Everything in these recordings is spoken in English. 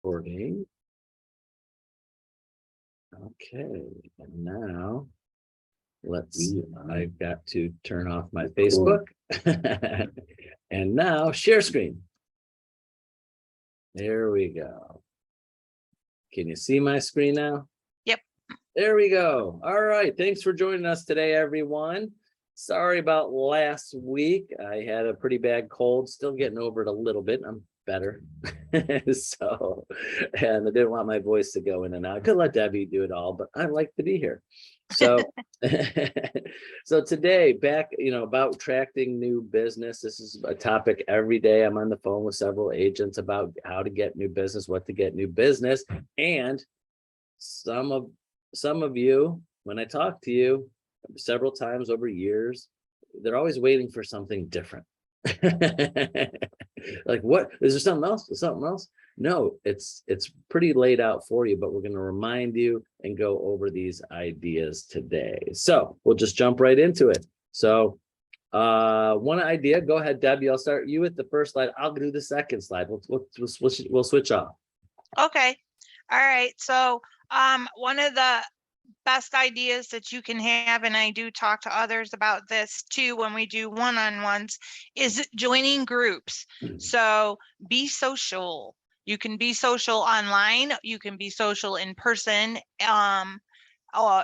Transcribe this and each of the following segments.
recording. Okay, and now I've got to turn off my Facebook. And now share screen. There we go. Can you see my screen now? Yep. There we go. All right. Thanks for joining us today, everyone. Sorry about last week. I had a pretty bad cold, still getting over it a little bit. I'm better. So, and I didn't want my voice to go in and out. I could let Debbie do it all, but I like to be here. So, so today back, about attracting new business. This is a topic every day. I'm on the phone with several agents about how to get new business, what to get new business. And some of you, when I talk to you several times over years, they're always waiting for something different. Like, what is there? Something else? Something else? No, it's pretty laid out for you, but we're going to remind you and go over these ideas today. So we'll just jump right into it. So one idea, go ahead, Debbie. I'll start you with the first slide. I'll do the second slide. We'll switch off. Okay. All right. So one of the best ideas that you can have, and I do talk to others about this too when we do one-on-ones, is joining groups. So be social. You can be social online, you can be social in person.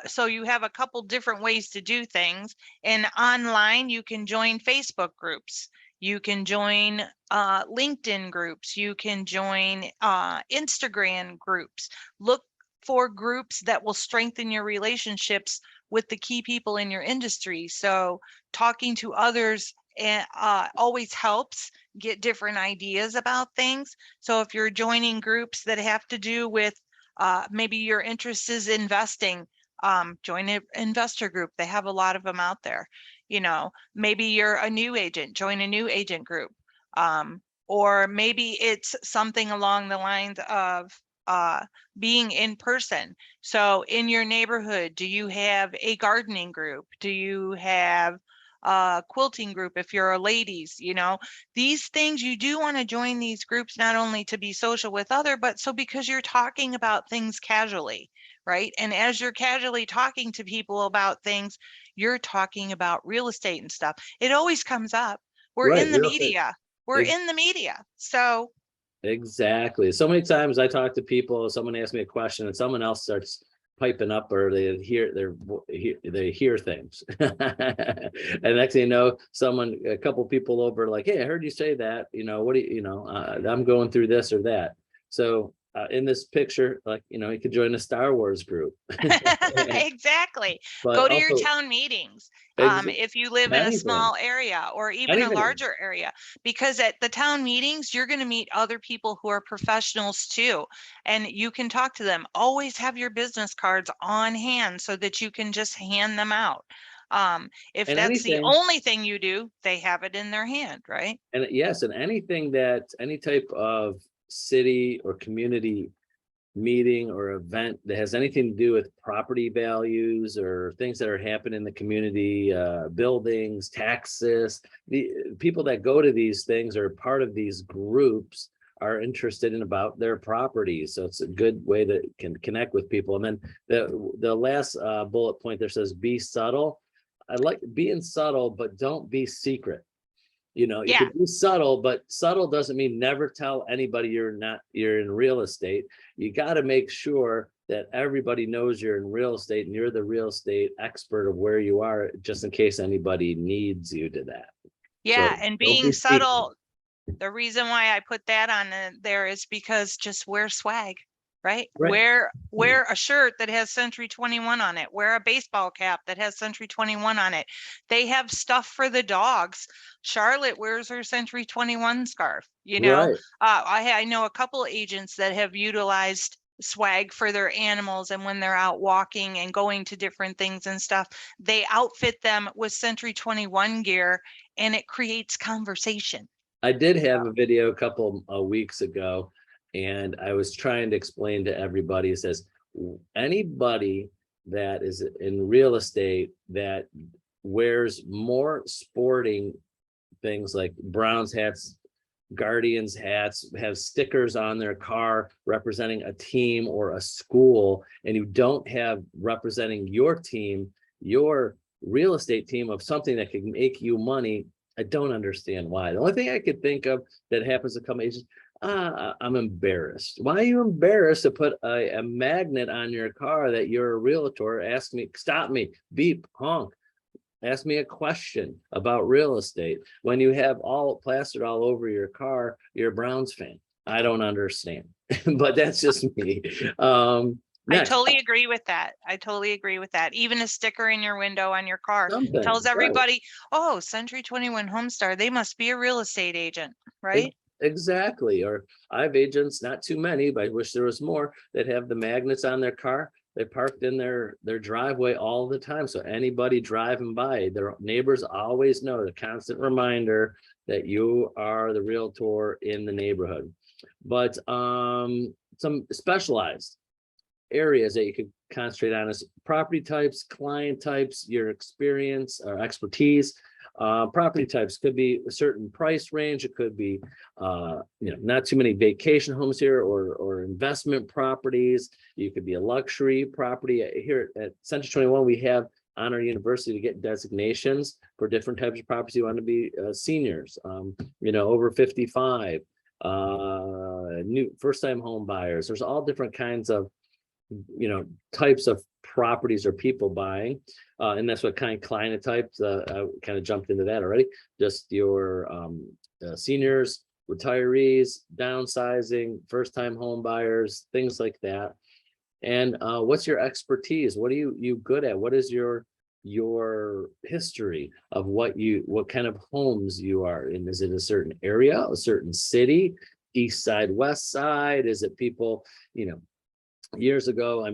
So you have a couple different ways to do things. And online, you can join Facebook groups. You can join LinkedIn groups. You can join Instagram groups. Look for groups that will strengthen your relationships with the key people in your industry. So talking to others always helps get different ideas about things. So if you're joining groups that have to do with maybe your interest is investing, join an investor group. They have a lot of them out there. Maybe you're a new agent, join a new agent group. Or maybe it's something along the lines of being in person. So in your neighborhood, do you have a gardening group? Do you have a quilting group if you're a ladies? These things, you do want to join these groups not only to be social with other, but so because you're talking about things casually, right? And as you're casually talking to people about things, you're talking about real estate and stuff. It always comes up. We're in the media. We're in the media. So exactly. So many times I talk to people, someone asks me a question and someone else starts piping up, or they hear things. And next thing you know, a couple people over like, hey, I heard you say that, what do I'm going through this or that. So in this picture, you could join a Star Wars group. Exactly. But go to your town meetings if you live in a small area or even a larger area, because at the town meetings, you're going to meet other people who are professionals too, and you can talk to them. Always have your business cards on hand so that you can just hand them out. If that's the only thing you do, they have it in their hand, right? And yes, and any type of city or community meeting or event that has anything to do with property values or things that are happening in the community, buildings, taxes, the people that go to these things or part of these groups are interested in about their properties. So it's a good way that can connect with people. And then the last bullet point there says be subtle. I like being subtle, but don't be secret. You can be subtle, but subtle doesn't mean never tell anybody you're in real estate. You got to make sure that everybody knows you're in real estate and you're the real estate expert of where you are, just in case anybody needs you to that. Yeah. So and being subtle, the reason why I put that on there is because just wear swag. Right? Wear a shirt that has Century 21 on it. Wear a baseball cap that has Century 21 on it. They have stuff for the dogs. Charlotte wears her Century 21 scarf. I know a couple agents that have utilized swag for their animals, and when they're out walking and going to different things and stuff, they outfit them with Century 21 gear, and it creates conversation. I did have a video a couple of weeks ago, and I was trying to explain to everybody. It says anybody that is in real estate that wears more sporting things like Browns hats, Guardians hats, have stickers on their car representing a team or a school, and you don't have representing your team, your real estate team of something that can make you money, I don't understand why. The only thing I could think of that happens to come is, I'm embarrassed. Why are you embarrassed to put a magnet on your car that you're a realtor? Ask me, stop me, beep, honk. Ask me a question about real estate when you have all plastered all over your car, you're a Browns fan. I don't understand, but that's just me. I Next, totally agree with that. I totally agree with that. Even a sticker in your window on your car something, tells right. everybody, oh, Century 21 Homestar, they must be a real estate agent, right? Exactly. Or I have agents, not too many, but I wish there was more, that have the magnets on their car. They parked in their driveway all the time. So anybody driving by, their neighbors always know, the constant reminder that you are the realtor in the neighborhood. But some specialized areas that you could concentrate on is property types, client types, your experience or expertise. Property types could be a certain price range. It could be, not too many vacation homes here, or investment properties. You could be a luxury property. Here at Century 21, we have on our university to get designations for different types of properties. You want to be seniors, over 55, new first-time home buyers. There's all different kinds of types of properties or people buying, and that's what kind of client types. I kind of jumped into that already. Just your seniors, retirees, downsizing, first-time home buyers, things like that. And what's your expertise? What are you good at? What is your history of what kind of homes you are in? Is it a certain area, a certain city, east side, west side? Is it people, years ago,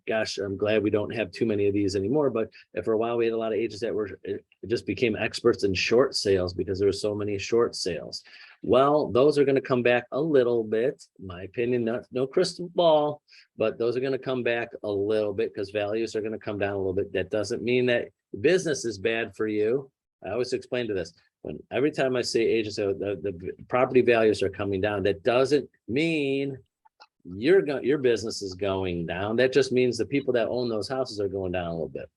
gosh, I'm glad we don't have too many of these anymore, but for a while we had a lot of agents that just became experts in short sales because there were so many short sales. Well, those are going to come back a little bit, in my opinion, no crystal ball, but those are going to come back a little bit because values are going to come down a little bit. That doesn't mean that business is bad for you. I always explain to this, every time I say agents, the property values are coming down, that doesn't mean your business is going down. That just means the people that own those houses are going down a little bit.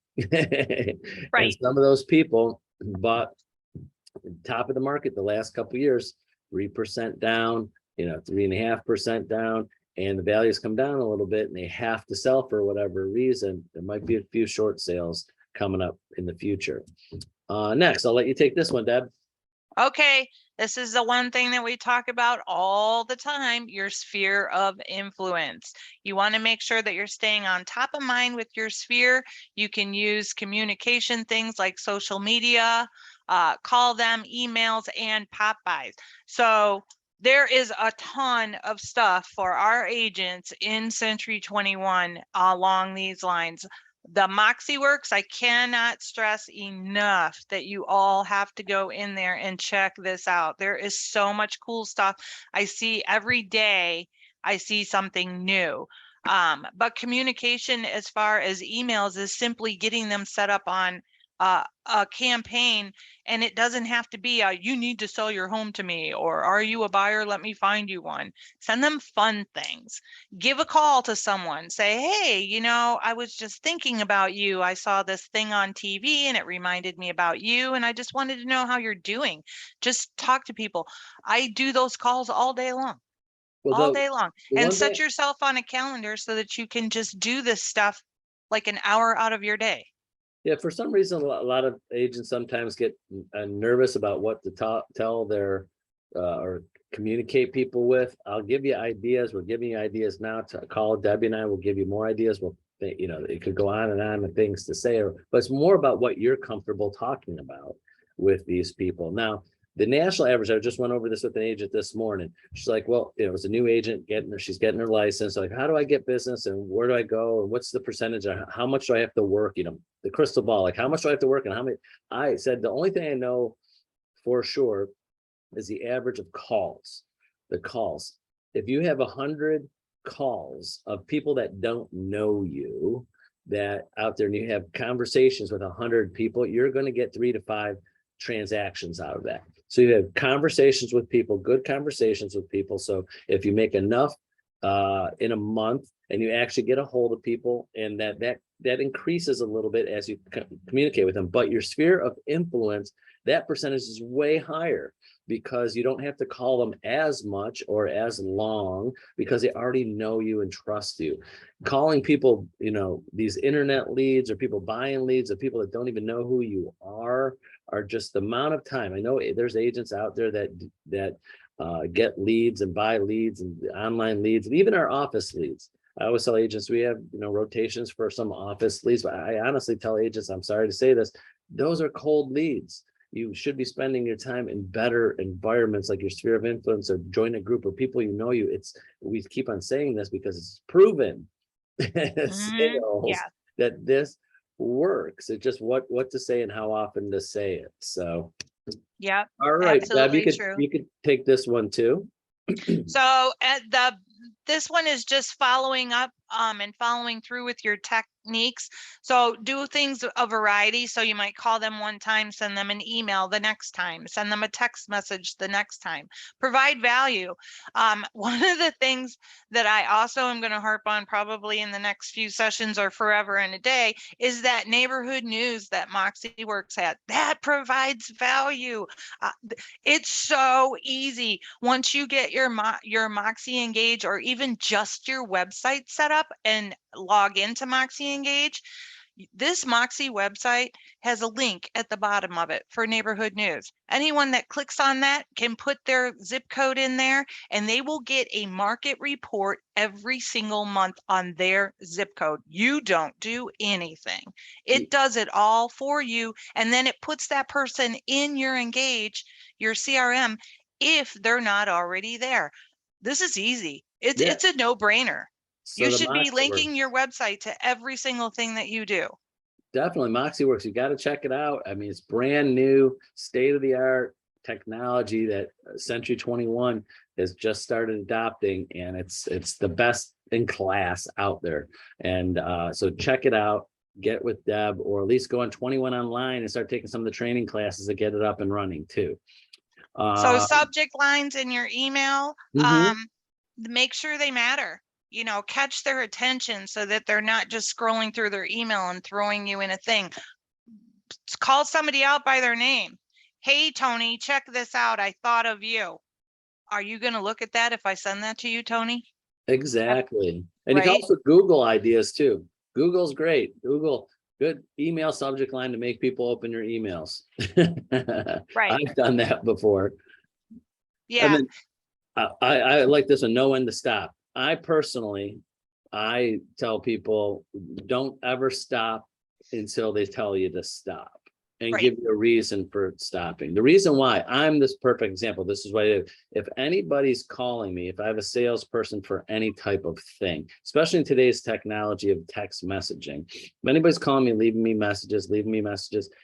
Right. And some of those people bought top of the market the last couple of years, 3% down, 3.5% down, and the values come down a little bit and they have to sell for whatever reason. There might be a few short sales coming up in the future. Next, I'll let you take this one, Deb. Okay, this is the one thing that we talk about all the time, your sphere of influence. You want to make sure that you're staying on top of mind with your sphere. You can use communication things like social media, call them, emails, and pop-bys. So there is a ton of stuff for our agents in Century 21 along these lines. The Moxie Works, I cannot stress enough that you all have to go in there and check this out. There is so much cool stuff. I see every day, I see something new. But communication as far as emails is simply getting them set up on a campaign, and it doesn't have to be you need to sell your home to me, or are you a buyer, let me find you one. Send them fun things. Give a call to someone, say, hey, I was just thinking about you. I saw this thing on TV and it reminded me about you, and I just wanted to know how you're doing. Just talk to people. I do those calls all day long. And set yourself on a calendar so that you can just do this stuff like an hour out of your day. Yeah, for some reason, a lot of agents sometimes get nervous about what to tell their or communicate people with. I'll give you ideas. We're giving you ideas now to call. Debbie and I will give you more ideas. It could go on and things to say, but it's more about what you're comfortable talking about with these people. Now, the national average, I just went over this with an agent this morning. She's like, well, it's a new agent she's getting her license. Like, how do I get business and where do I go? And what's the percentage? How much do I have to work? The crystal ball, like how much do I have to work and how many? I said, the only thing I know for sure is the average of calls, the calls. If you have 100 calls of people that don't know you that out there and you have conversations with 100 people, you're going to get 3 to 5 transactions out of that. So you have conversations with people, good conversations with people. So if you make enough in a month and you actually get a hold of people, and that increases a little bit as you communicate with them, but your sphere of influence, that percentage is way higher because you don't have to call them as much or as long because they already know you and trust you. Calling people, these internet leads or people buying leads of people that don't even know who you are just the amount of time. I know there's agents out there that get leads and buy leads and online leads, and even our office leads. I always tell agents we have, rotations for some office leads, but I honestly tell agents, I'm sorry to say this, those are cold leads. You should be spending your time in better environments like your sphere of influence, or join a group of people you. We keep on saying this because it's proven sales Yeah, that this works. It's just what to say and how often to say it. So, yeah, all right, Deb, absolutely true. you could take this one too. So this one is just following up and following through with your techniques. So do things a variety. So you might call them one time, send them an email the next time, send them a text message the next time, provide value. One of the things that I also am going to harp on probably in the next few sessions or forever and a day is that neighborhood news that Moxie works at. That provides value. It's so easy. Once you get your Moxie Engage, or even just your website set up and log into Moxie Engage, this Moxie website has a link at the bottom of it for neighborhood news. Anyone that clicks on that can put their zip code in there, and they will get a market report every single month on their zip code. You don't do anything. It does it all for you. And then it puts that person in your Engage, your CRM, if they're not already there. This is easy. It's a no-brainer. So You the should be Moxie linking Works, your website to every single thing that you do. definitely Moxie Works. You got to check it out. I mean, it's brand new, state of the art technology that Century 21 has just started adopting, and it's the best in class out there. And so check it out. Get with Deb, or at least go on 21 online and start taking some of the training classes to get it up and running too. So subject lines in your email, Mhm. make sure they matter. Catch their attention so that they're not just scrolling through their email and throwing you in a thing. Call somebody out by their name. Hey, Tony, check this out. I thought of you. Are you going to look at that if I send that to you, Tony? Exactly. And you can Right? also Google ideas too. Google's great. Google, good email subject line to make people open your emails. Right. I've done that before. And Yeah. then I like this one, know when to stop. I tell people, don't ever stop until they tell you to stop, and Right. give you a reason for stopping. The reason why, I'm this perfect example. This is what I do. If anybody's calling me, if I have a salesperson for any type of thing, especially in today's technology of text messaging, if anybody's calling me, leaving me messages,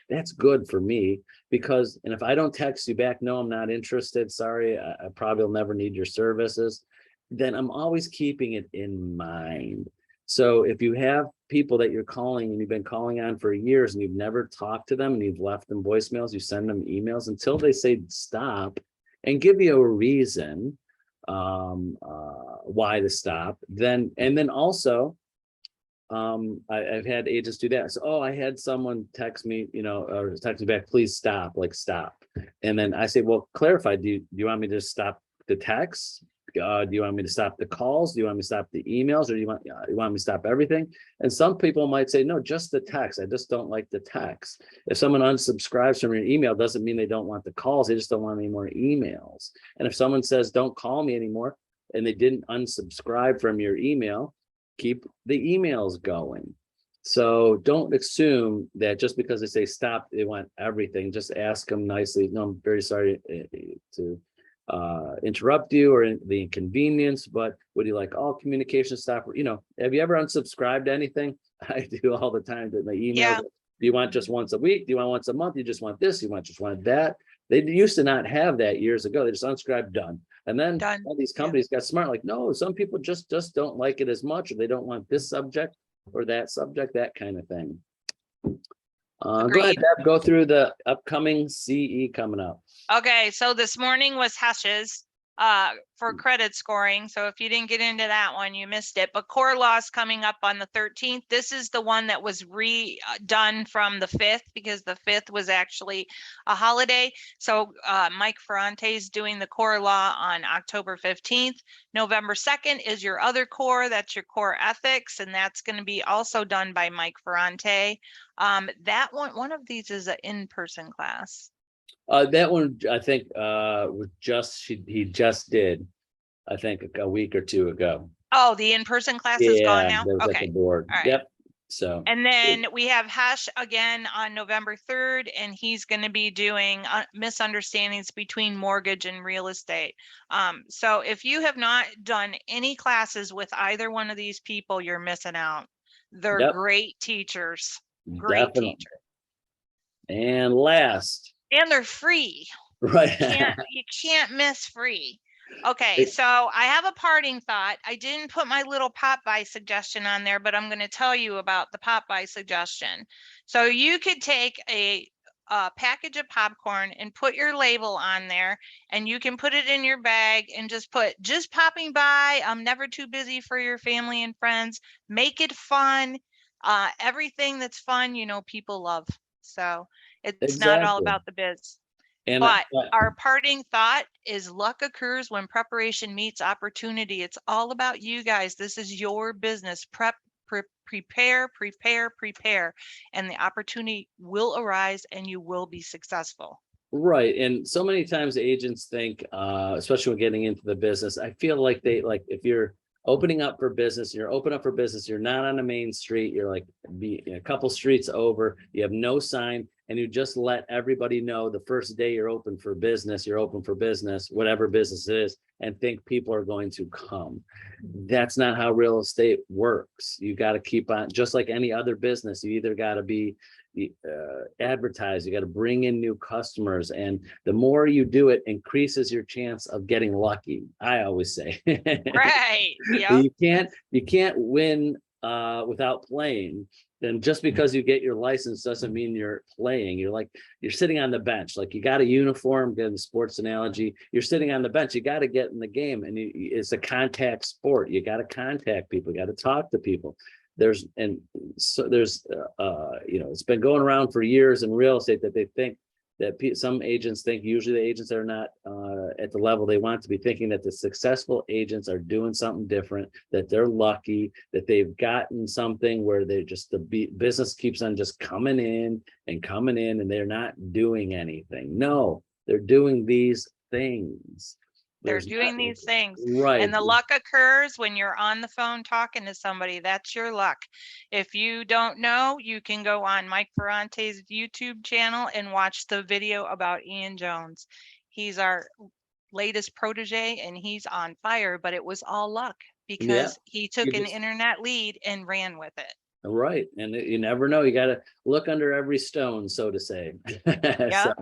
that's good for me, because, and if I don't text you back, no, I'm not interested, sorry, I probably will never need your services, then I'm always keeping it in mind. So if you have people that you're calling and you've been calling on for years and you've never talked to them and you've left them voicemails, you send them emails until they say stop and give you a reason why to stop. Then also I've had agents do that. So, oh, I had someone text me, or text me back, please stop, like stop. And then I say, well, clarify, do you want me to stop the text? Do you want me to stop the calls? Do you want me to stop the emails? Or do you want me to stop everything? And some people might say, no, just the text. I just don't like the text. If someone unsubscribes from your email, doesn't mean they don't want the calls. They just don't want any more emails. And if someone says, don't call me anymore, and they didn't unsubscribe from your email, keep the emails going. So don't assume that just because they say stop, they want everything. Just ask them nicely. No, I'm very sorry to interrupt you or the inconvenience, but would you like all communication stop? Have you ever unsubscribed to anything? I do all the time to my emails. Yeah. Do you want just once a week? Do you want once a month? You just want this? You just want that? They used to not have that years ago. They just unsubscribed, done. And then all these companies got smart, like, no, some people just don't like it as much, or they don't want this subject or that subject, that kind of thing. Go ahead, Agreed. Deb, go through the upcoming CE coming up. Okay, so this morning was Hesh's for credit scoring. So if you didn't get into that one, you missed it. But core law's coming up on the 13th. This is the one that was redone from the 5th because the 5th was actually a holiday. So Mike Ferrante is doing the core law on October 15th. November 2nd is your other core. That's your core ethics. And that's going to be also done by Mike Ferrante. That one of these is an in-person class. That one, I think, was he just did, I think a week or two ago. Oh, the in-person class is gone now? That was at Okay. the board. All right. Yep. So. And then we have Hesh again on November 3rd, and he's going to be doing misunderstandings between mortgage and real estate. So if you have not done any classes with either one of these people, you're missing out. They're Yep. great teachers. Great Definitely. teachers. And last. And they're free. Right. You can't miss free. Okay, so I have a parting thought. I didn't put my little Popeye suggestion on there, but I'm going to tell you about the Popeye suggestion. So you could take a package of popcorn and put your label on there, and you can put it in your bag and just put, just popping by. I'm never too busy for your family and friends. Make it fun. Everything that's fun, you know, people love. So it's not all Exactly. about the biz. And But our parting thought is luck occurs when preparation meets opportunity. It's all about you guys. This is your business. Prepare, and the opportunity will arise and you will be successful. right. And so many times agents think, especially when getting into the business, I feel like if you're opening up for business, you're not on the main street, you're like a couple streets over, you have no sign, and you just let everybody know the first day you're open for business, whatever business it is, and think people are going to come. That's not how real estate works. You got to keep on, just like any other business, you either got to be advertise, you got to bring in new customers, and the more you do it increases your chance of getting lucky, I always say. Right. Yeah. You can't win without playing. Then just because you get your license doesn't mean you're playing. You're sitting on the bench. Like, you got a uniform, get the sports analogy, you're sitting on the bench, you got to get in the game, and it's a contact sport. You got to contact people, you got to talk to people. There's it's been going around for years in real estate that they think that some agents think, usually the agents are not at the level they want to be, thinking that the successful agents are doing something different, that they're lucky, that they've gotten something where they just, the business keeps on just coming in, and they're not doing anything. No, they're doing these things. They're doing these things. Right. And the luck occurs when you're on the phone talking to somebody. That's your luck. If you don't know, you can go on Mike Ferrante's YouTube channel and watch the video about Ian Jones. He's our latest protege and he's on fire, but it was all luck because he took an internet lead and ran with it. Right. And you never know. You got to look under every stone, so to say. Yeah.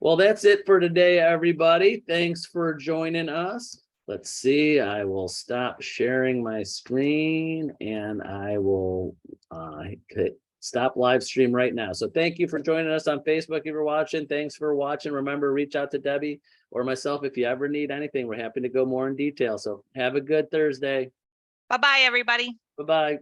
Well, that's it for today, everybody. Thanks for joining us. Let's see. I will stop sharing my screen and I will stop live stream right now. So thank you for joining us on Facebook. If you're watching, thanks for watching. Remember, reach out to Debbie or myself if you ever need anything. We're happy to go more in detail. So have a good Thursday. Bye-bye, everybody. Bye-bye.